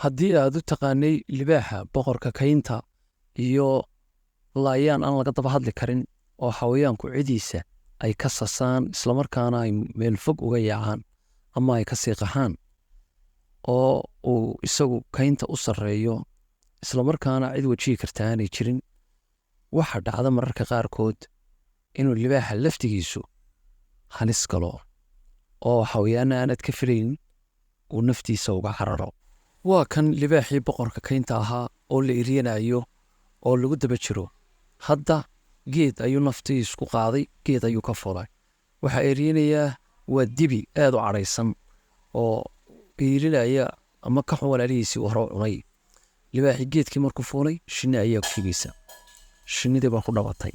haddii aad u taqaanay libaaxa boqorka kaynta iyo laayaan aan laga daba hadli karin oo xawayaanku cidiisa ay ka sasaan islamarkaana ay meel fog uga yaacaan ama ay ka sii qaxaan oo uu isagu kaynta u sarreeyo islamarkaana cid wajihi karta aanay jirin, waxa dhacda mararka qaarkood inuu libaaxa laftigiisu halis galo oo xawayaana aanad ka filayn uu naftiisa uga cararo. waa kan libaaxii boqorka kaynta ahaa oo la eryanayo oo lagu daba jiro. hadda geed ayuu naftiis ku qaaday, geed ayuu ka fulay. waxaa eryanayaa waa dibi aad u cadhaysan oo eerinaya ama ka xun walaalihiisii hore u cunay. libaaxii geedkii markuu fuulay, shinni ayaa ku figaysa. shinnidii baa ku dhabatay,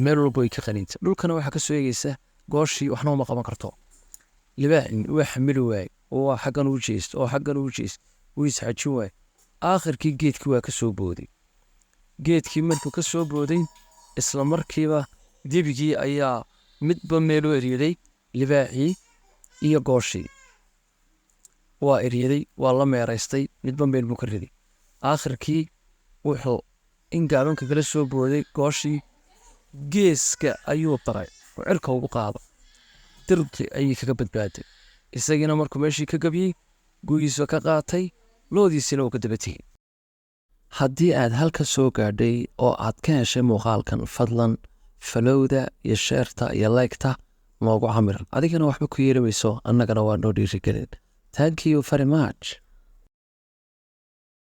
meel walba way ka qaniintay. dhulkana waxaa ka soo eegaysa gooshii, waxna uma qaban karto. libaaxii waa xamili waay oo xaggan u jeest oo xaggan u jeest, wuu isxajin waay. aakhirkii geedkii waa ka soo booday. geedkii markuu ka soo booday, isla markiiba dibigii ayaa midba meel u eryaday libaaxii iyo gooshii. waa eryaday, waa la meeraystay, midba meel buu ka riday. aakhirkii wuxuu in gaabanka kala soo booday gooshii, geeska ayuu daray oo cirka ugu qaado. dirqi ayay kaga badbaaday. isagiina markuu meeshii ka gabiyey, gugiisa ka qaatay, loodiisina uu ka daba tegey. haddii aad halka soo gaadhay oo aad ka heshay muuqaalkan, fadlan falowda iyo sheerta iyo laygta noogu camir. adigana waxba ku yeeli mayso, annagana waa noo dhiirigelin. Thank you very much.